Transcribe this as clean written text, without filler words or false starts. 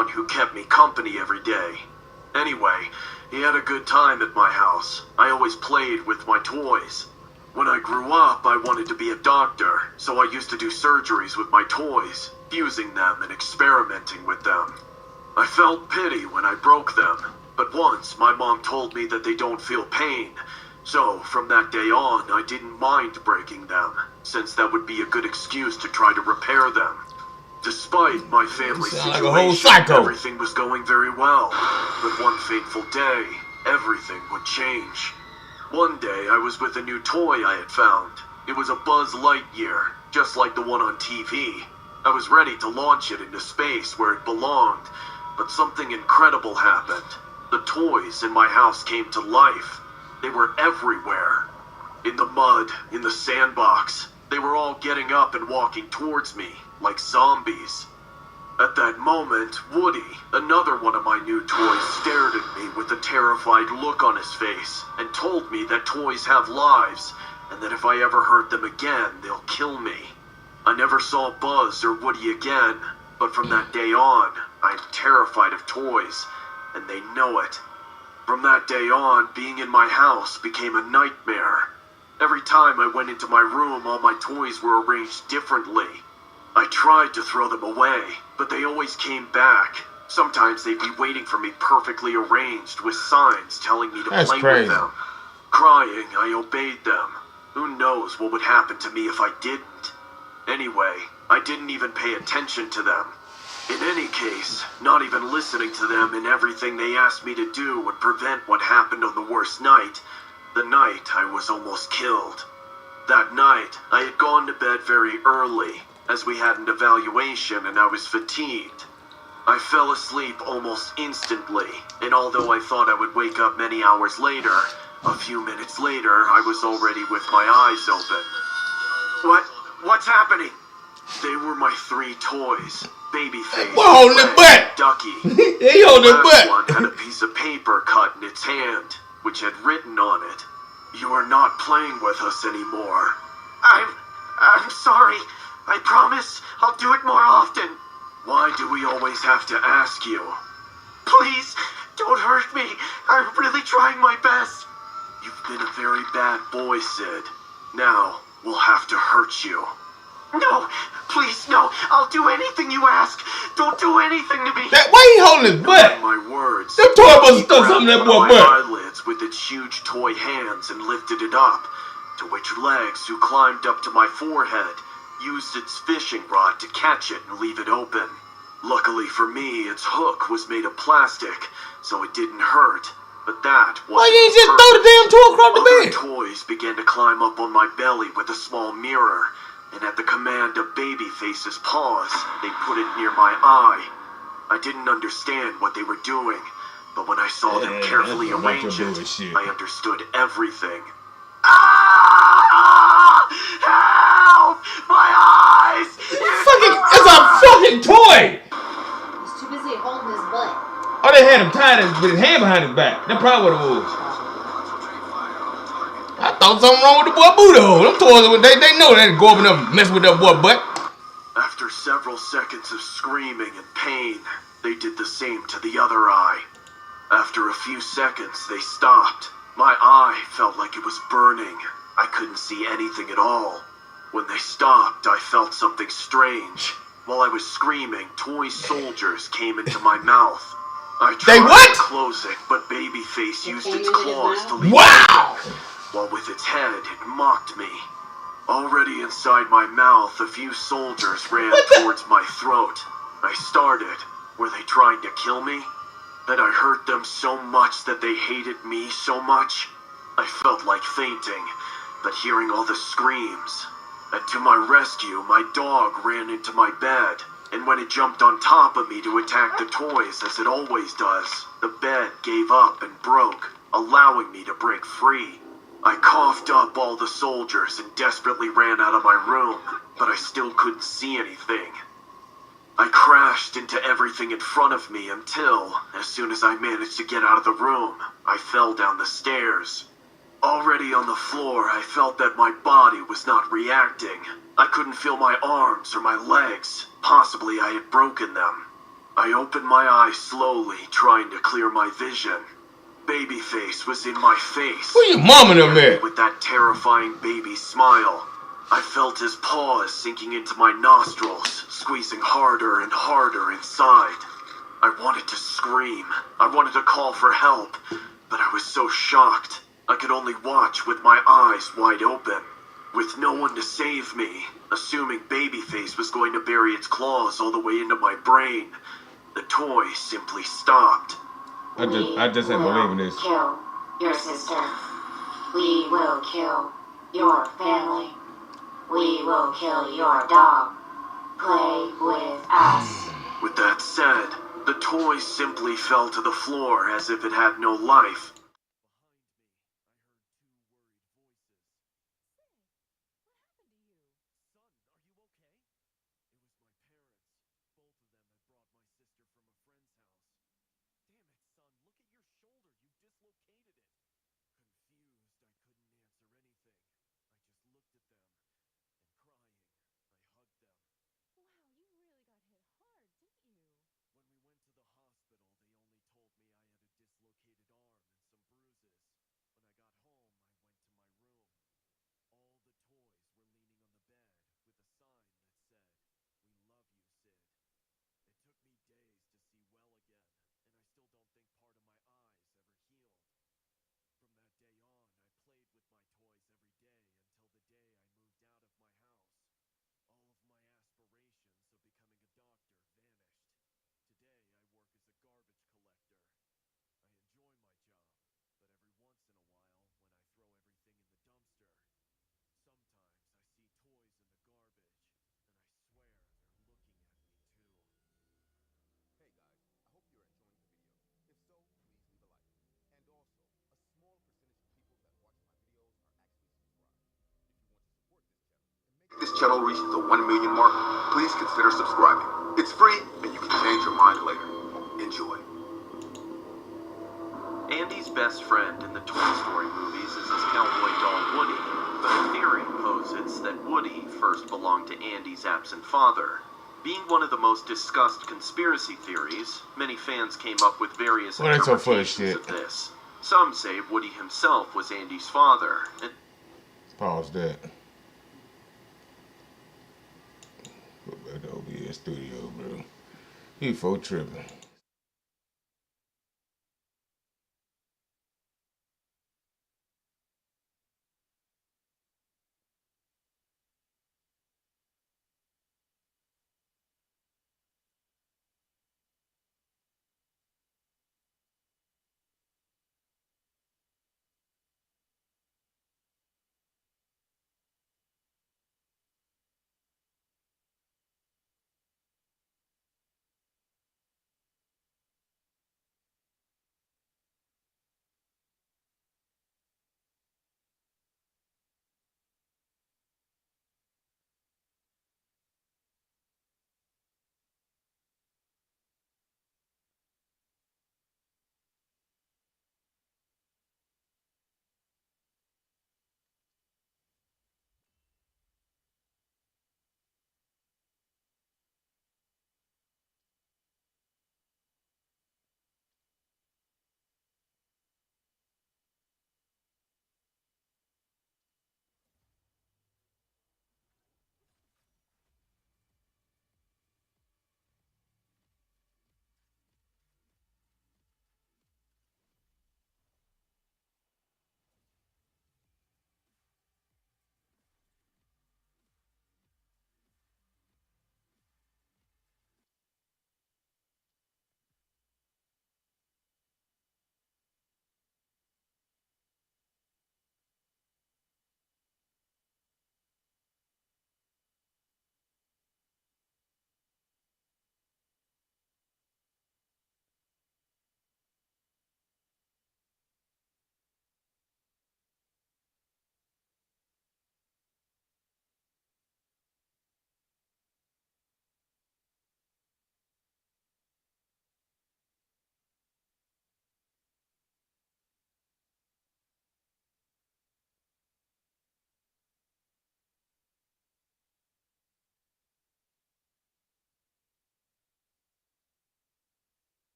one who kept me company every day. Anyway, he had a good time at my house. I always played with my toys. When I grew up, I wanted to be a doctor, so I used to do surgeries with my toys, fusing them and experimenting with them. I felt pity when I broke them, but once my mom told me that they don't feel pain, so from that day on, I didn't mind breaking them, since that would be a good excuse to try to repair them. Despite my family situation, everything was going very well, but one fateful day, everything would change. One day, I was with a new toy I had found. It was a Buzz Lightyear, just like the one on TV. I was ready to launch it into space where it belonged, but something incredible happened. The toys in my house came to life. They were everywhere. In the mud, in the sandbox. They were all getting up and walking towards me, like zombies. At that moment, Woody, another one of my new toys, stared at me with a terrified look on his face and told me that toys have lives and that if I ever hurt them again, they'll kill me. I never saw Buzz or Woody again, but from that day on, I'm terrified of toys, and they know it. From that day on, being in my house became a nightmare. Every time I went into my room, all my toys were arranged differently. I tried to throw them away, but they always came back. Sometimes they'd be waiting for me perfectly arranged with signs telling me to play with them. Crying, I obeyed them. Who knows what would happen to me if I didn't? Anyway, I didn't even pay attention to them. In any case, not even listening to them and everything they asked me to do would prevent what happened on the worst night. The night I was almost killed. That night, I had gone to bed very early, as we had an evaluation and I was fatigued. I fell asleep almost instantly, and although I thought I would wake up many hours later, a few minutes later I was already with my eyes open. What's happening? They were my 3 toys. Babyface, Fred, Ducky. He holding the butt. One had a piece of paper cut in its hand, which had written on it, "You are not playing with us anymore." I'm sorry. I promise I'll do it more often. Why do we always have to ask you? Please, don't hurt me. I'm really trying my best. You've been a very bad boy, Sid. Now, we'll have to hurt you. No, please, no. I'll do anything you ask. Don't do anything to me. Why he holding his butt? My words. That toy must have stuck something in that boy's butt. Eyelids with its huge toy hands and lifted it up, to which Legs, who climbed up to my forehead, used its fishing rod to catch it and leave it open. Luckily for me, its hook was made of plastic, so it didn't hurt. But that wasn't Why you ain't just throw the damn toy across the bed? Other toys began to climb up on my belly with a small mirror, and at the command of Babyface's paws, they put it near my eye. I didn't understand what they were doing, but when I saw them carefully arrange it, I understood everything. Ah! Help! My eyes! It's a fucking toy! He's too busy holding his butt. Oh, they had him tied with his hand behind his back. That's probably what it was. I thought something wrong with the boy booty hole. Them toys, they know they go up and up mess with that boy butt. After several seconds of screaming and pain, they did the same to the other eye. After a few seconds, they stopped. My eye felt like it was burning. I couldn't see anything at all. When they stopped, I felt something strange. While I was screaming, toy soldiers came into my mouth. I tried to close it, but Babyface used its claws to leave it, while with its head, it mocked me. Already inside my mouth, a few soldiers ran towards my throat. I started. Were they trying to kill me? That I hurt them so much that they hated me so much? I felt like fainting, but hearing all the screams. And to my rescue, my dog ran into my bed, and when it jumped on top of me to attack the toys as it always does, the bed gave up and broke, allowing me to break free. I coughed up all the soldiers and desperately ran out of my room, but I still couldn't see anything. I crashed into everything in front of me until, as soon as I managed to get out of the room, I fell down the stairs. Already on the floor, I felt that my body was not reacting. I couldn't feel my arms or my legs. Possibly I had broken them. I opened my eyes slowly, trying to clear my vision. Babyface was in my face. Where your mama them at? With that terrifying baby smile. I felt his paws sinking into my nostrils, squeezing harder and harder inside. I wanted to scream. I wanted to call for help, but I was so shocked. I could only watch with my eyes wide open, with no one to save me, assuming Babyface was going to bury its claws all the way into my brain. The toy simply stopped. I just had to believe in this. Kill your sister. We will kill your family. We will kill your dog. Play with us. With that said, the toy simply fell to the floor as if it had no life. This channel reaches the 1 million mark, please consider subscribing. It's free, and you can change your mind later. Enjoy. Andy's best friend in the Toy Story movies is his cowboy doll Woody, but a theory posits that Woody first belonged to Andy's absent father. Being one of the most discussed conspiracy theories, many fans came up with various Well, that's so full of interpretations shit. of this. Some say Woody himself was Andy's father, and Pause that. Go back to OBS Studio, bro. You for tripping.